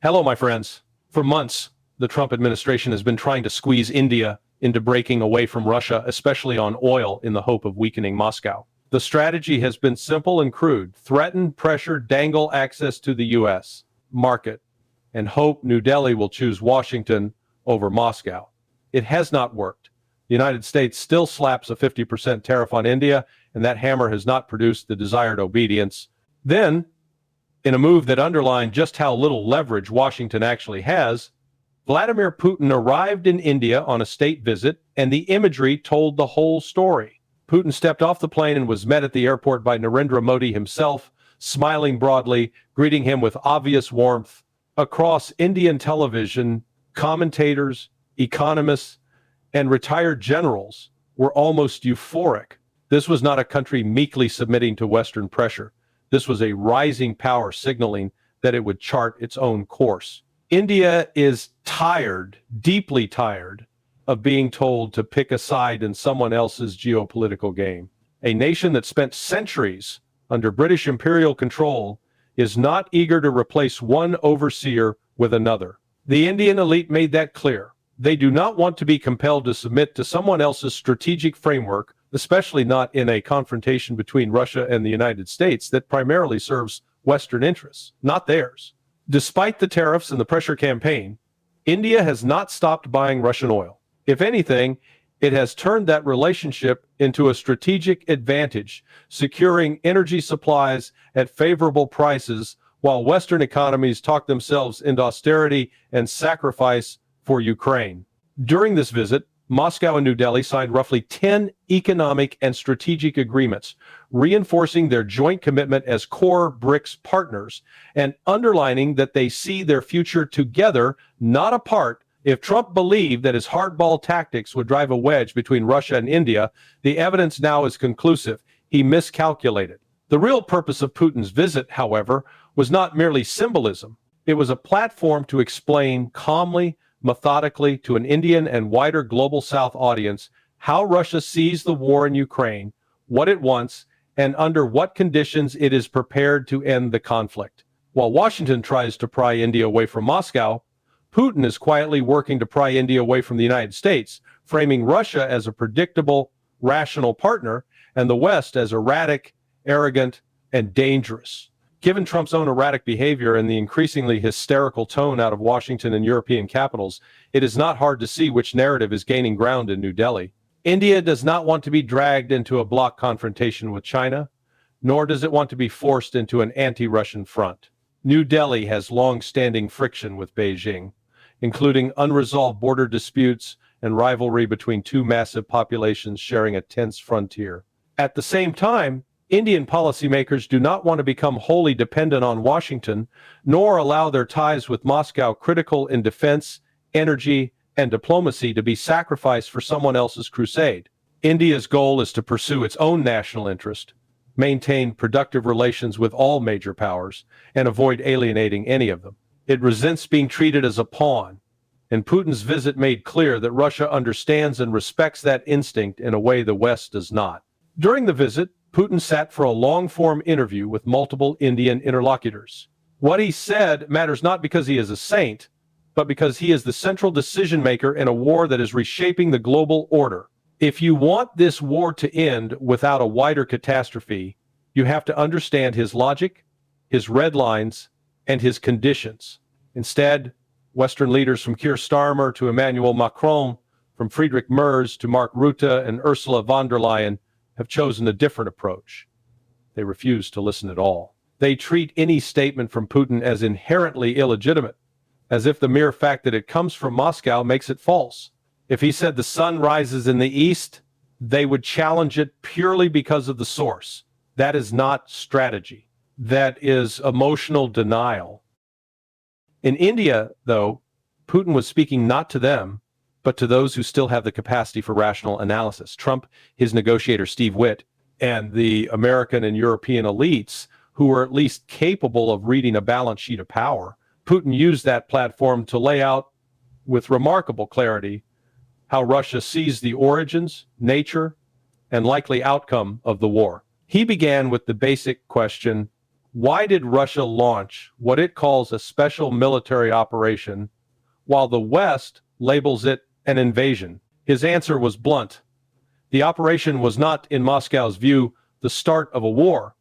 Hello, my friends. For months, the Trump administration has been trying to squeeze India into breaking away from Russia, especially on oil, in the hope of weakening Moscow. The strategy has been simple and crude: threaten, pressure, dangle access to the U.S. market, and hope New Delhi will choose Washington over Moscow. It has not worked. The United States still slaps a 50% tariff on India, and that hammer has not produced the desired obedience. Then, in a move that underlined just how little leverage Washington actually has, Vladimir Putin arrived in India on a state visit, and the imagery told the whole story. Putin stepped off the plane and was met at the airport by Narendra Modi himself, smiling broadly, greeting him with obvious warmth. Across Indian television, commentators, economists, and retired generals were almost euphoric. This was not a country meekly submitting to Western pressure. This was a rising power signaling that it would chart its own course. India is tired, deeply tired, of being told to pick a side in someone else's geopolitical game. A nation that spent centuries under British imperial control is not eager to replace one overseer with another. The Indian elite made that clear. They do not want to be compelled to submit to someone else's strategic framework, especially not in a confrontation between Russia and the United States that primarily serves Western interests, not theirs. Despite the tariffs and the pressure campaign, India has not stopped buying Russian oil. If anything, it has turned that relationship into a strategic advantage, securing energy supplies at favorable prices while Western economies talk themselves into austerity and sacrifice for Ukraine. During this visit, Moscow and New Delhi signed roughly 10 economic and strategic agreements, reinforcing their joint commitment as core BRICS partners and underlining that they see their future together, not apart. If Trump believed that his hardball tactics would drive a wedge between Russia and India, the evidence now is conclusive. He miscalculated. The real purpose of Putin's visit, however, was not merely symbolism. It was a platform to explain calmly, methodically to an Indian and wider global South audience how Russia sees the war in Ukraine, what it wants, and under what conditions it is prepared to end the conflict. While Washington tries to pry India away from Moscow, Putin is quietly working to pry India away from the United States, framing Russia as a predictable, rational partner and the West as erratic, arrogant, and dangerous. Given Trump's own erratic behavior and the increasingly hysterical tone out of Washington and European capitals, it is not hard to see which narrative is gaining ground in New Delhi. India does not want to be dragged into a bloc confrontation with China, nor does it want to be forced into an anti-Russian front. New Delhi has long-standing friction with Beijing, including unresolved border disputes and rivalry between two massive populations sharing a tense frontier. At the same time, Indian policymakers do not want to become wholly dependent on Washington, nor allow their ties with Moscow, critical in defense, energy, and diplomacy, to be sacrificed for someone else's crusade. India's goal is to pursue its own national interest, maintain productive relations with all major powers, and avoid alienating any of them. It resents being treated as a pawn, and Putin's visit made clear that Russia understands and respects that instinct in a way the West does not. During the visit, Putin sat for a long-form interview with multiple Indian interlocutors. What he said matters not because he is a saint, but because he is the central decision-maker in a war that is reshaping the global order. If you want this war to end without a wider catastrophe, you have to understand his logic, his red lines, and his conditions. Instead, Western leaders from Keir Starmer to Emmanuel Macron, from Friedrich Merz to Mark Rutte and Ursula von der Leyen, have chosen a different approach. They refuse to listen at all. They treat any statement from Putin as inherently illegitimate, as if the mere fact that it comes from Moscow makes it false. If he said the sun rises in the east, they would challenge it purely because of the source. That is not strategy. That is emotional denial. In India, though, Putin was speaking not to them, but to those who still have the capacity for rational analysis. Trump, his negotiator Steve Witt, and the American and European elites who were at least capable of reading a balance sheet of power. Putin used that platform to lay out with remarkable clarity how Russia sees the origins, nature, and likely outcome of the war. He began with the basic question, Why did Russia launch what it calls a special military operation, while the West labels it an invasion? His answer was blunt. The operation was not, in Moscow's view, the start of a war,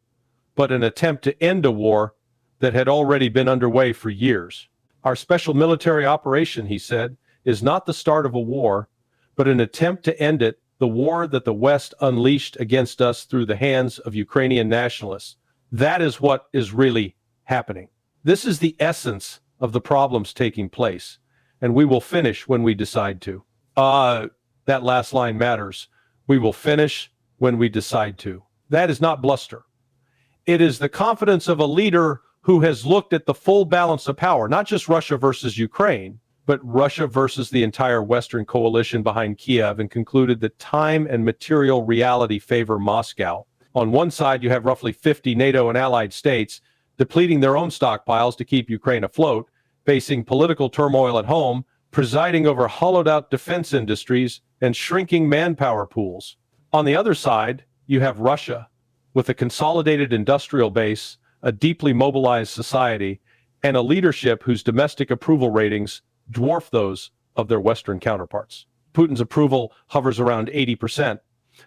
but an attempt to end a war that had already been underway for years. Our special military operation, he said, is not the start of a war, but an attempt to end it, the war that the West unleashed against us through the hands of Ukrainian nationalists. That is what is really happening. This is the essence of the problems taking place, and we will finish when we decide to. That last line matters. We will finish when we decide to. That is not bluster. It is the confidence of a leader who has looked at the full balance of power, not just Russia versus Ukraine, but Russia versus the entire Western coalition behind Kiev, and concluded that time and material reality favor Moscow. On one side, you have roughly 50 NATO and allied states depleting their own stockpiles to keep Ukraine afloat, facing political turmoil at home, presiding over hollowed-out defense industries, and shrinking manpower pools. On the other side, you have Russia, with a consolidated industrial base, a deeply mobilized society, and a leadership whose domestic approval ratings dwarf those of their Western counterparts. Putin's approval hovers around 80%.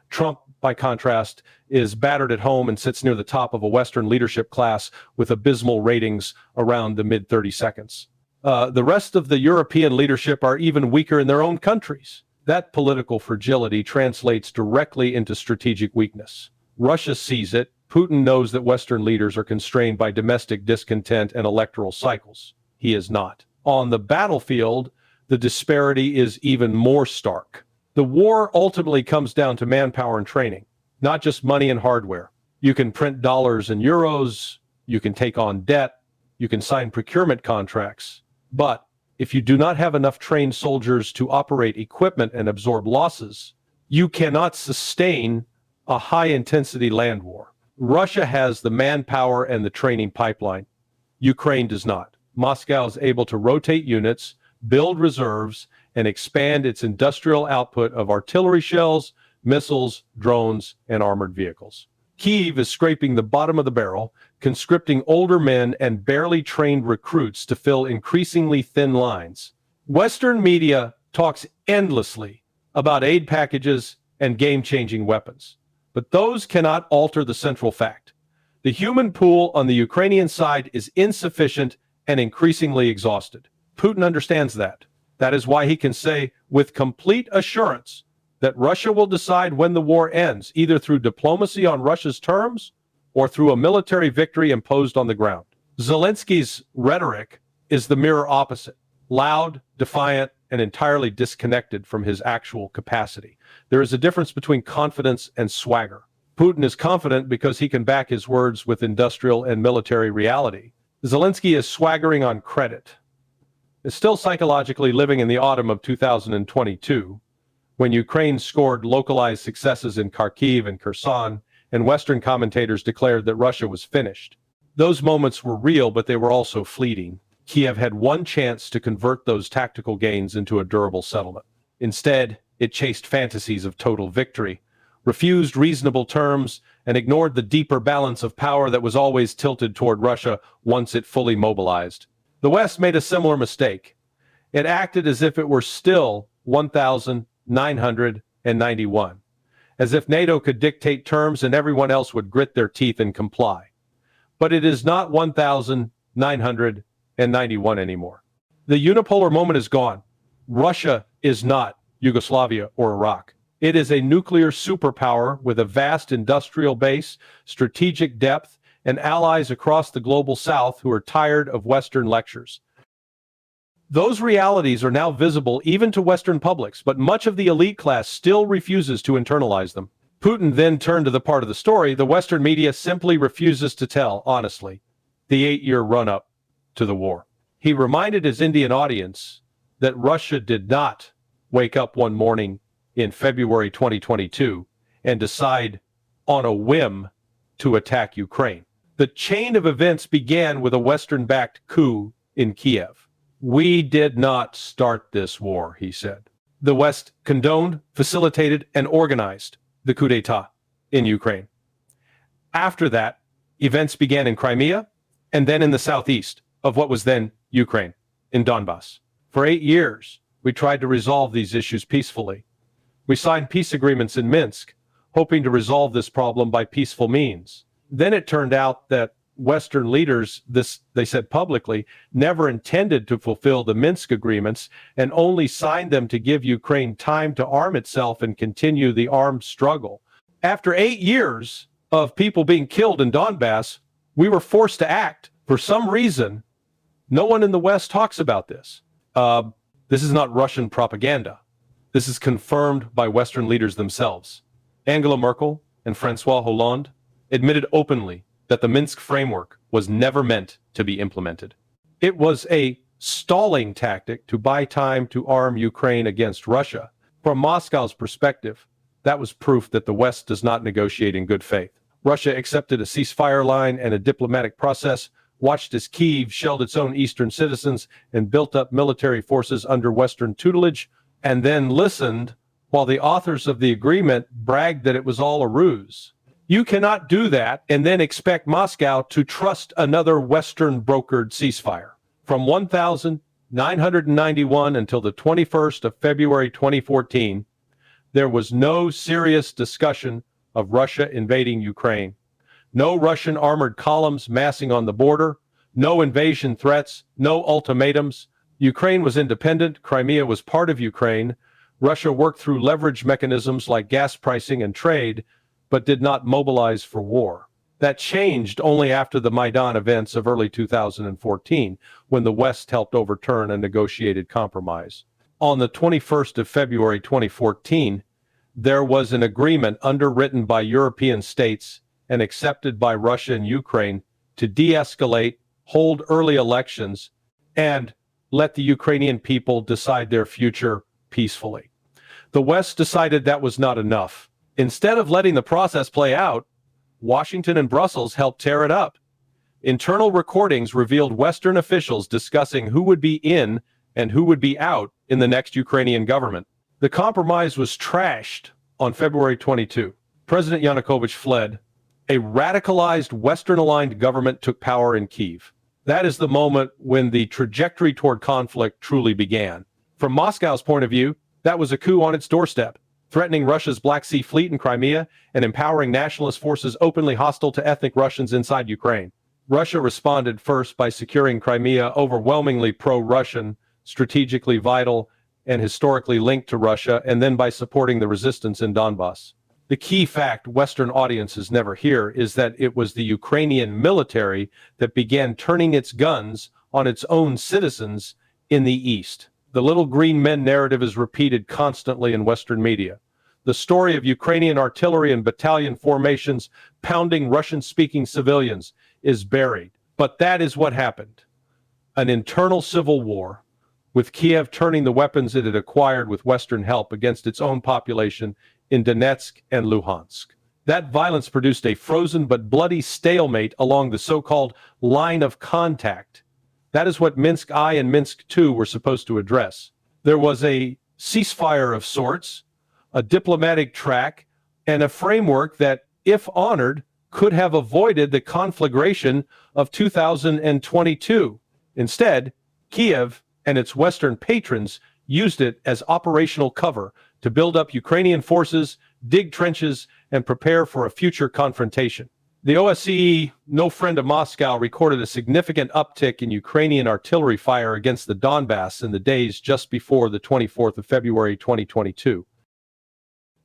Trump, by contrast, is battered at home and sits near the top of a Western leadership class with abysmal ratings around the mid-30 seconds. The rest of the European leadership are even weaker in their own countries. That political fragility translates directly into strategic weakness. Russia sees it. Putin knows that Western leaders are constrained by domestic discontent and electoral cycles. He is not. On the battlefield, the disparity is even more stark. The war ultimately comes down to manpower and training, not just money and hardware. You can print dollars and euros, you can take on debt, you can sign procurement contracts, but if you do not have enough trained soldiers to operate equipment and absorb losses, you cannot sustain a high-intensity land war. Russia has the manpower and the training pipeline. Ukraine does not. Moscow is able to rotate units, build reserves, and expand its industrial output of artillery shells, missiles, drones, and armored vehicles. Kyiv is scraping the bottom of the barrel, conscripting older men and barely trained recruits to fill increasingly thin lines. Western media talks endlessly about aid packages and game-changing weapons, but those cannot alter the central fact. The human pool on the Ukrainian side is insufficient and increasingly exhausted. Putin understands that. That is why he can say with complete assurance that Russia will decide when the war ends, either through diplomacy on Russia's terms or through a military victory imposed on the ground. Zelensky's rhetoric is the mirror opposite: loud, defiant, and entirely disconnected from his actual capacity. There is a difference between confidence and swagger. Putin is confident because he can back his words with industrial and military reality. Zelensky is swaggering on credit. Is still psychologically living in the autumn of 2022, when Ukraine scored localized successes in Kharkiv and Kherson, and Western commentators declared that Russia was finished. Those moments were real, but they were also fleeting. Kiev had one chance to convert those tactical gains into a durable settlement. Instead, it chased fantasies of total victory, refused reasonable terms, and ignored the deeper balance of power that was always tilted toward Russia once it fully mobilized. The West made a similar mistake. It acted as if it were still 1991, as if NATO could dictate terms and everyone else would grit their teeth and comply. But it is not 1991 anymore. The unipolar moment is gone. Russia is not Yugoslavia or Iraq. It is a nuclear superpower with a vast industrial base, strategic depth, and allies across the global south who are tired of Western lectures. Those realities are now visible even to Western publics, but much of the elite class still refuses to internalize them. Putin then turned to the part of the story the Western media simply refuses to tell honestly: the 8-year run-up to the war. He reminded his Indian audience that Russia did not wake up one morning in February 2022 and decide on a whim to attack Ukraine. The chain of events began with a Western-backed coup in Kiev. We did not start this war, he said. The West condoned, facilitated, and organized the coup d'etat in Ukraine. After that, Events began in Crimea and then in the southeast of what was then Ukraine, in Donbass. For 8 years, we tried to resolve these issues peacefully. We signed peace agreements in Minsk, hoping to resolve this problem by peaceful means. Then it turned out that Western leaders, they said publicly, never intended to fulfill the Minsk agreements and only signed them to give Ukraine time to arm itself and continue the armed struggle. After 8 years of people being killed in Donbass, we were forced to act. For some reason, no one in the West talks about this. This is not Russian propaganda. This is confirmed by Western leaders themselves. Angela Merkel and François Hollande admitted openly that the Minsk framework was never meant to be implemented. It was a stalling tactic to buy time to arm Ukraine against Russia. From Moscow's perspective, that was proof that the West does not negotiate in good faith. Russia accepted a ceasefire line and a diplomatic process, watched as Kyiv shelled its own eastern citizens and built up military forces under Western tutelage, and then listened while the authors of the agreement bragged that it was all a ruse. You cannot do that and then expect Moscow to trust another Western brokered ceasefire. From 1991 until the 21st of February 2014, there was no serious discussion of Russia invading Ukraine. No Russian armored columns massing on the border, no invasion threats, no ultimatums. Ukraine was independent, Crimea was part of Ukraine. Russia worked through leverage mechanisms like gas pricing and trade, but did not mobilize for war. That changed only after the Maidan events of early 2014, when the West helped overturn a negotiated compromise. On the 21st of February 2014, there was an agreement underwritten by European states and accepted by Russia and Ukraine to de-escalate, hold early elections, and let the Ukrainian people decide their future peacefully. The West decided that was not enough. Instead of letting the process play out, Washington and Brussels helped tear it up. Internal recordings revealed Western officials discussing who would be in and who would be out in the next Ukrainian government. The compromise was trashed on February 22. President Yanukovych fled. A radicalized Western-aligned government took power in Kyiv. That is the moment when the trajectory toward conflict truly began. From Moscow's point of view, that was a coup on its doorstep, threatening Russia's Black Sea Fleet in Crimea and empowering nationalist forces openly hostile to ethnic Russians inside Ukraine. Russia responded first by securing Crimea, overwhelmingly pro-Russian, strategically vital, and historically linked to Russia, and then by supporting the resistance in Donbass. The key fact Western audiences never hear is that it was the Ukrainian military that began turning its guns on its own citizens in the East. The little green men narrative is repeated constantly in Western media. The story of Ukrainian artillery and battalion formations pounding Russian-speaking civilians is buried. But that is what happened. An internal civil war, with Kiev turning the weapons it had acquired with Western help against its own population in Donetsk and Luhansk. That violence produced a frozen but bloody stalemate along the so-called line of contact. That is what Minsk I and Minsk II were supposed to address. There was a ceasefire of sorts, a diplomatic track, and a framework that, if honored, could have avoided the conflagration of 2022. Instead, Kiev and its Western patrons used it as operational cover to build up Ukrainian forces, dig trenches, and prepare for a future confrontation. The OSCE, no friend of Moscow, recorded a significant uptick in Ukrainian artillery fire against the Donbass in the days just before the 24th of February 2022.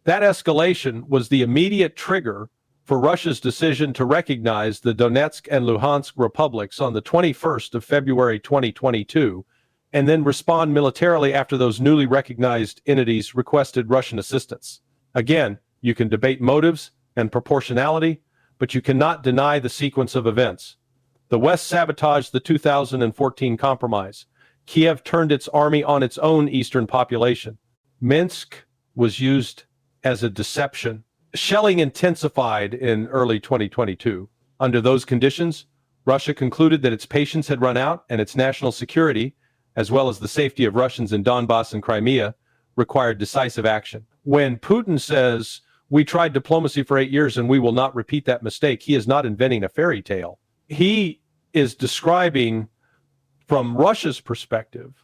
That escalation was the immediate trigger for Russia's decision to recognize the Donetsk and Luhansk republics on the 21st of February 2022, and then respond militarily after those newly recognized entities requested Russian assistance. Again, you can debate motives and proportionality, but you cannot deny the sequence of events. The West sabotaged the 2014 compromise. Kiev turned its army on its own eastern population. Minsk was used as a deception. Shelling intensified in early 2022. Under those conditions, Russia concluded that its patience had run out and its national security, as well as the safety of Russians in Donbass and Crimea, required decisive action. When Putin says, We tried diplomacy for 8 years and we will not repeat that mistake. He is not inventing a fairy tale. He is describing, from Russia's perspective,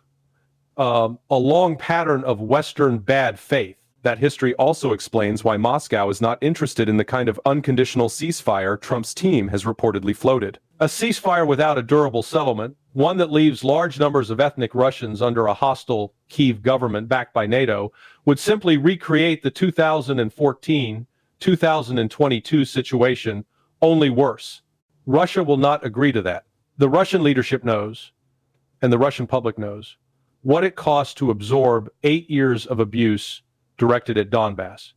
a long pattern of Western bad faith. That history also explains why Moscow is not interested in the kind of unconditional ceasefire Trump's team has reportedly floated. A ceasefire without a durable settlement, one that leaves large numbers of ethnic Russians under a hostile Kyiv government backed by NATO, would simply recreate the 2014-2022 situation, only worse. Russia will not agree to that. The Russian leadership knows, and the Russian public knows, what it costs to absorb 8 years of abuse directed at Donbass,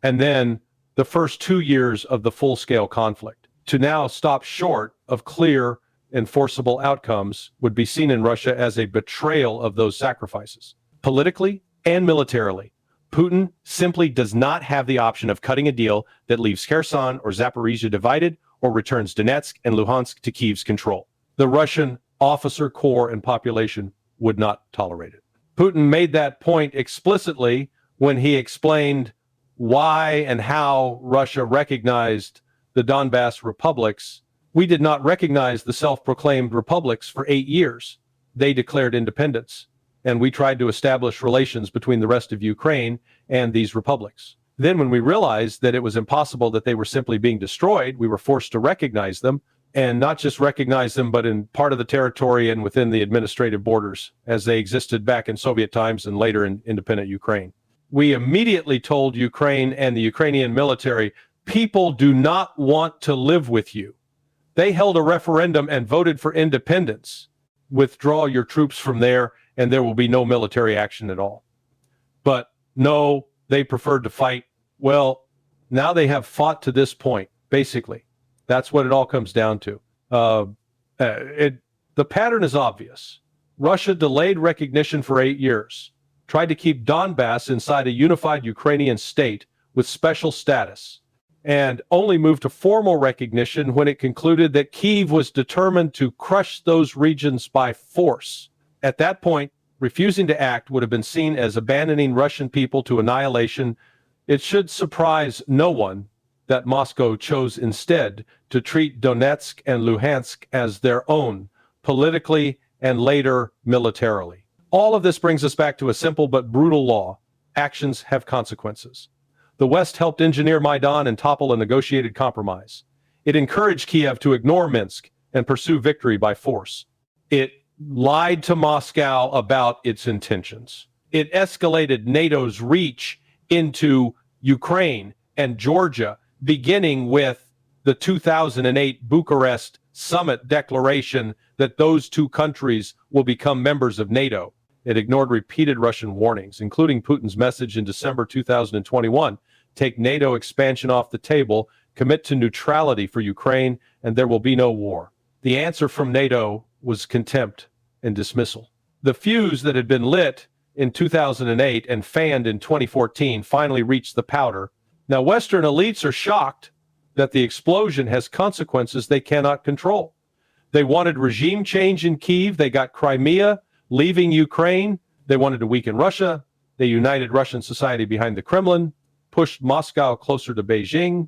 and then the first 2 years of the full-scale conflict. To now stop short of clear, enforceable outcomes would be seen in Russia as a betrayal of those sacrifices. Politically and militarily, Putin simply does not have the option of cutting a deal that leaves Kherson or Zaporizhia divided or returns Donetsk and Luhansk to Kyiv's control. The Russian officer corps and population would not tolerate it. Putin made that point explicitly when he explained why and how Russia recognized the Donbass republics. We did not recognize the self-proclaimed republics for 8 years. They declared independence, and we tried to establish relations between the rest of Ukraine and these republics. Then when we realized that it was impossible, that they were simply being destroyed, we were forced to recognize them, and not just recognize them, but in part of the territory and within the administrative borders as they existed back in Soviet times and later in independent Ukraine. We immediately told Ukraine and the Ukrainian military, people do not want to live with you. They held a referendum and voted for independence. Withdraw your troops from there, and there will be no military action at all. But no, they preferred to fight. Well, now they have fought to this point, basically. That's what it all comes down to. The pattern is obvious. Russia delayed recognition for 8 years, tried to keep Donbass inside a unified Ukrainian state with special status, and only moved to formal recognition when it concluded that Kyiv was determined to crush those regions by force. At that point, refusing to act would have been seen as abandoning Russian people to annihilation. It should surprise no one that Moscow chose instead to treat Donetsk and Luhansk as their own, politically and later militarily. All of this brings us back to a simple but brutal law. Actions have consequences. The West helped engineer Maidan and topple a negotiated compromise. It encouraged Kiev to ignore Minsk and pursue victory by force. It lied to Moscow about its intentions. It escalated NATO's reach into Ukraine and Georgia, beginning with the 2008 Bucharest summit declaration that those two countries will become members of NATO. It ignored repeated Russian warnings, including Putin's message in December 2021, take NATO expansion off the table, commit to neutrality for Ukraine, and there will be no war. The answer from NATO was contempt and dismissal. The fuse that had been lit in 2008 and fanned in 2014 finally reached the powder. Now, Western elites are shocked that the explosion has consequences they cannot control. They wanted regime change in Kyiv. They got Crimea, leaving Ukraine. They wanted to weaken Russia. They united Russian society behind the Kremlin, pushed Moscow closer to Beijing,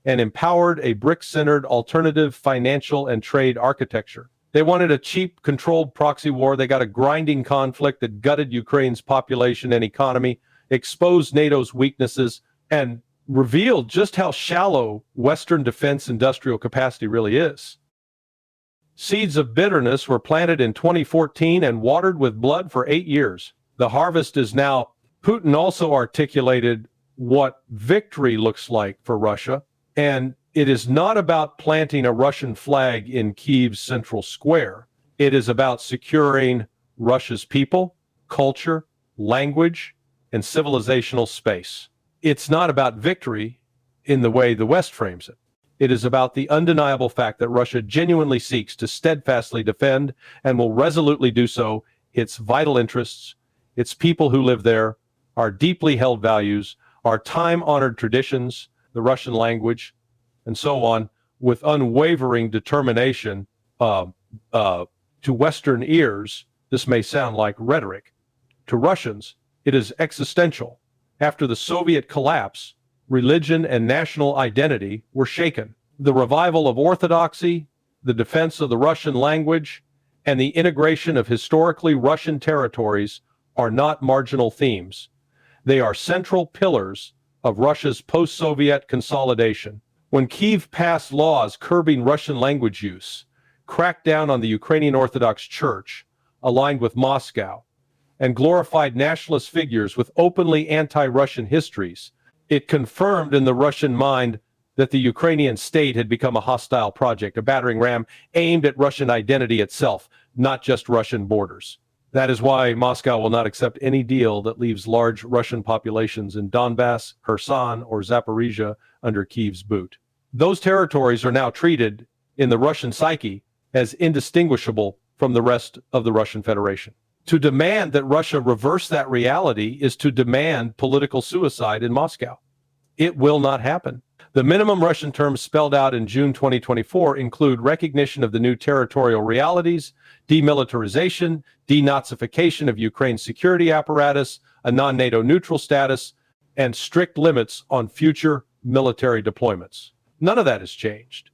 and empowered a BRICS-centered alternative financial and trade architecture. They wanted a cheap, controlled proxy war. They got a grinding conflict that gutted Ukraine's population and economy, exposed NATO's weaknesses, and revealed just how shallow Western defense industrial capacity really is. Seeds of bitterness were planted in 2014 and watered with blood for 8 years. The harvest is now. Putin also articulated what victory looks like for Russia, and it is not about planting a Russian flag in Kyiv's central square. It is about securing Russia's people, culture, language, and civilizational space. It's not about victory in the way the West frames it. It is about the undeniable fact that Russia genuinely seeks to steadfastly defend and will resolutely do so its vital interests, its people who live there, our deeply held values, our time-honored traditions, the Russian language, and so on, with unwavering determination. To Western ears, this may sound like rhetoric. To Russians, it is existential. After the Soviet collapse, religion, and national identity were shaken. The revival of orthodoxy, the defense of the Russian language, and the integration of historically Russian territories are not marginal themes. They are central pillars of Russia's post-Soviet consolidation. When Kyiv passed laws curbing Russian language use, cracked down on the Ukrainian Orthodox Church, aligned with Moscow, and glorified nationalist figures with openly anti-Russian histories, it confirmed in the Russian mind that the Ukrainian state had become a hostile project, a battering ram aimed at Russian identity itself, not just Russian borders. That is why Moscow will not accept any deal that leaves large Russian populations in Donbass, Kherson, or Zaporizhia under Kyiv's boot. Those territories are now treated in the Russian psyche as indistinguishable from the rest of the Russian Federation. To demand that Russia reverse that reality is to demand political suicide in Moscow. It will not happen. The minimum Russian terms spelled out in June 2024 include recognition of the new territorial realities, demilitarization, denazification of Ukraine's security apparatus, a non-NATO neutral status, and strict limits on future military deployments. None of that has changed.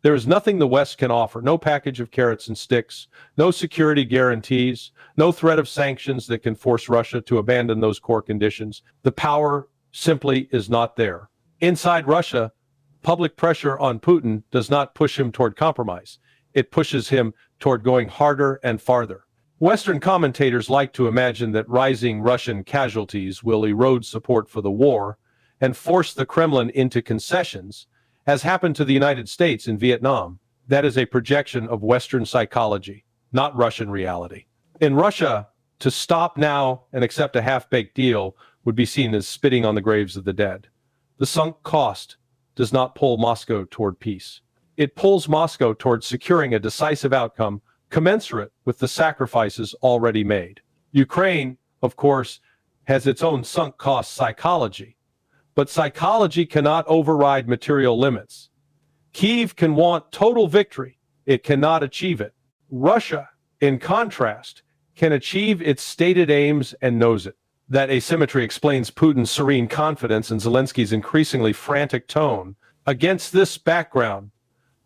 There is nothing the West can offer, no package of carrots and sticks, no security guarantees, no threat of sanctions that can force Russia to abandon those core conditions. The power simply is not there. Inside Russia, public pressure on Putin does not push him toward compromise. It pushes him toward going harder and farther. Western commentators like to imagine that rising Russian casualties will erode support for the war and force the Kremlin into concessions, as happened to the United States in Vietnam. That is a projection of Western psychology, not Russian reality. In Russia, to stop now and accept a half-baked deal would be seen as spitting on the graves of the dead. The sunk cost does not pull Moscow toward peace. It pulls Moscow toward securing a decisive outcome commensurate with the sacrifices already made. Ukraine, of course, has its own sunk cost psychology, but psychology cannot override material limits. Kyiv can want total victory. It cannot achieve it. Russia, in contrast, can achieve its stated aims and knows it. That asymmetry explains Putin's serene confidence and Zelensky's increasingly frantic tone. Against this background,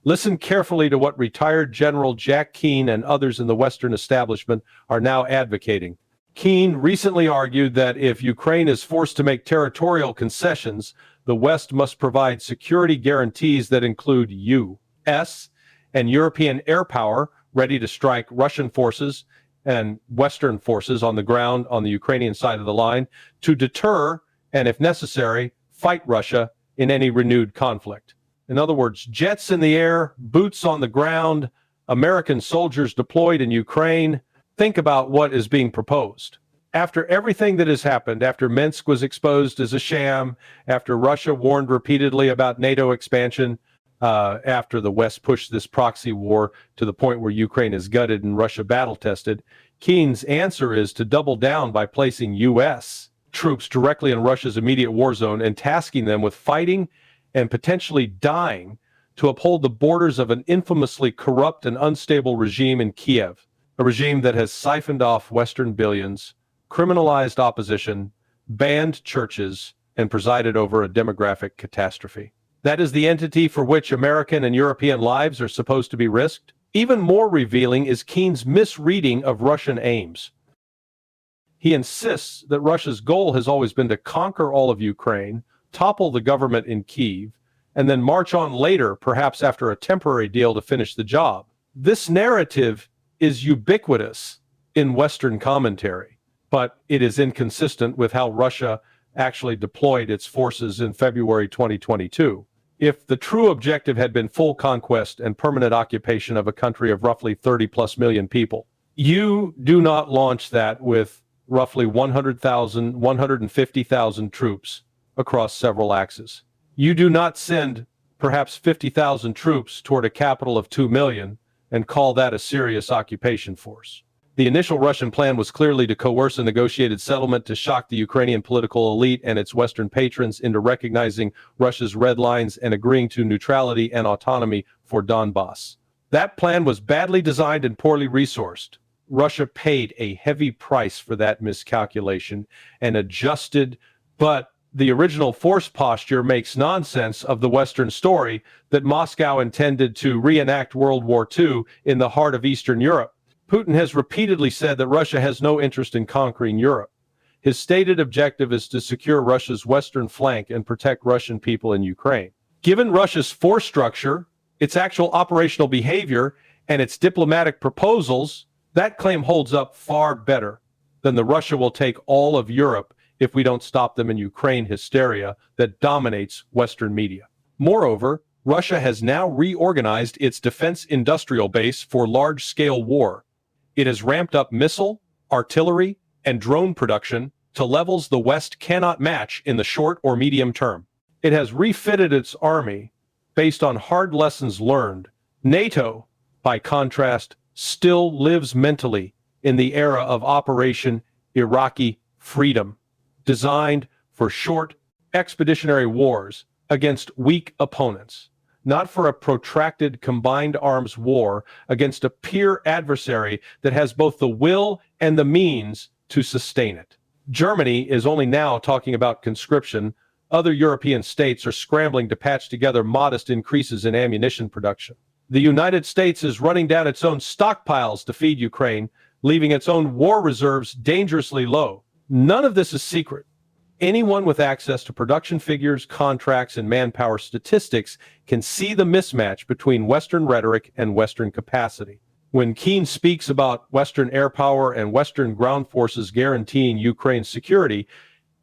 listen carefully to what retired General Jack Keane and others in the Western establishment are now advocating. Keane recently argued that if Ukraine is forced to make territorial concessions, the West must provide security guarantees that include U.S. and European air power ready to strike Russian forces and Western forces on the ground on the Ukrainian side of the line to deter and, if necessary, fight Russia in any renewed conflict. In other words, jets in the air, boots on the ground, American soldiers deployed in Ukraine. Think about what is being proposed. After everything that has happened, after Minsk was exposed as a sham, after Russia warned repeatedly about NATO expansion, after the West pushed this proxy war to the point where Ukraine is gutted and Russia battle-tested, Keane's answer is to double down by placing U.S. troops directly in Russia's immediate war zone and tasking them with fighting and potentially dying to uphold the borders of an infamously corrupt and unstable regime in Kiev, a regime that has siphoned off Western billions, criminalized opposition, banned churches, and presided over a demographic catastrophe. That is the entity for which American and European lives are supposed to be risked. Even more revealing is Keane's misreading of Russian aims. He insists that Russia's goal has always been to conquer all of Ukraine, topple the government in Kyiv, and then march on later, perhaps after a temporary deal to finish the job. This narrative is ubiquitous in Western commentary, but it is inconsistent with how Russia actually deployed its forces in February 2022. If the true objective had been full conquest and permanent occupation of a country of roughly 30+ million people, you do not launch that with roughly 100,000, 150,000 troops across several axes. You do not send perhaps 50,000 troops toward a capital of 2 million and call that a serious occupation force. The initial Russian plan was clearly to coerce a negotiated settlement to shock the Ukrainian political elite and its Western patrons into recognizing Russia's red lines and agreeing to neutrality and autonomy for Donbass. That plan was badly designed and poorly resourced. Russia paid a heavy price for that miscalculation and adjusted, but The original force posture makes nonsense of the Western story that Moscow intended to reenact World War II in the heart of Eastern Europe. Putin has repeatedly said that Russia has no interest in conquering Europe. His stated objective is to secure Russia's western flank and protect Russian people in Ukraine. Given Russia's force structure, its actual operational behavior, and its diplomatic proposals, that claim holds up far better than the Russia will take all of Europe if we don't stop them in Ukraine hysteria that dominates Western media. Moreover, Russia has now reorganized its defense industrial base for large-scale war. It has ramped up missile, artillery, and drone production to levels the West cannot match in the short or medium term. It has refitted its army based on hard lessons learned. NATO, by contrast, still lives mentally in the era of Operation Iraqi Freedom, designed for short, expeditionary wars against weak opponents, not for a protracted combined arms war against a peer adversary that has both the will and the means to sustain it. Germany is only now talking about conscription. Other European states are scrambling to patch together modest increases in ammunition production. The United States is running down its own stockpiles to feed Ukraine, leaving its own war reserves dangerously low. None of this is secret. Anyone with access to production figures, contracts, and manpower statistics can see the mismatch between Western rhetoric and Western capacity. When Keane speaks about Western air power and Western ground forces guaranteeing Ukraine's security,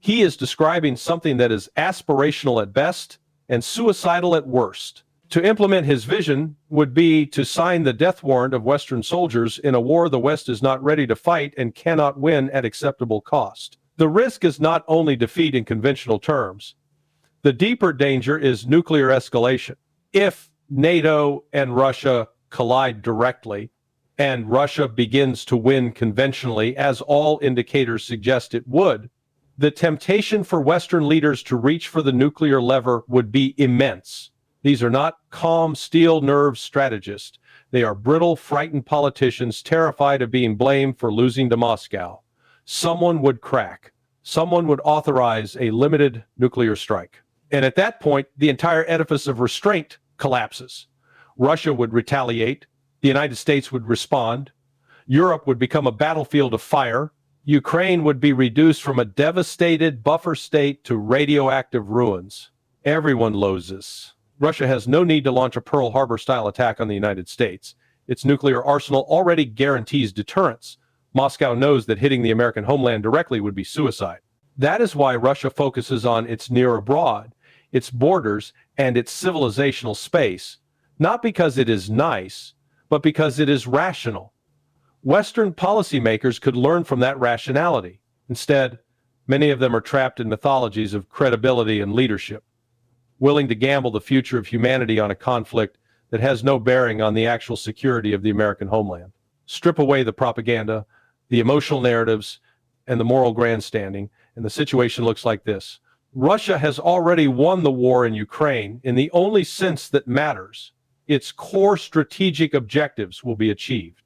he is describing something that is aspirational at best and suicidal at worst. To implement his vision would be to sign the death warrant of Western soldiers in a war the West is not ready to fight and cannot win at acceptable cost. The risk is not only defeat in conventional terms. The deeper danger is nuclear escalation. If NATO and Russia collide directly, and Russia begins to win conventionally, as all indicators suggest it would, the temptation for Western leaders to reach for the nuclear lever would be immense. These are not calm, steel-nerved strategists. They are brittle, frightened politicians terrified of being blamed for losing to Moscow. Someone would crack. Someone would authorize a limited nuclear strike. And at that point, the entire edifice of restraint collapses. Russia would retaliate. The United States would respond. Europe would become a battlefield of fire. Ukraine would be reduced from a devastated buffer state to radioactive ruins. Everyone loses. Russia has no need to launch a Pearl Harbor-style attack on the United States. Its nuclear arsenal already guarantees deterrence. Moscow knows that hitting the American homeland directly would be suicide. That is why Russia focuses on its near abroad, its borders, and its civilizational space, not because it is nice, but because it is rational. Western policymakers could learn from that rationality. Instead, many of them are trapped in mythologies of credibility and leadership, willing to gamble the future of humanity on a conflict that has no bearing on the actual security of the American homeland. Strip away the propaganda, the emotional narratives, and the moral grandstanding, and the situation looks like this. Russia has already won the war in Ukraine in the only sense that matters. Its core strategic objectives will be achieved.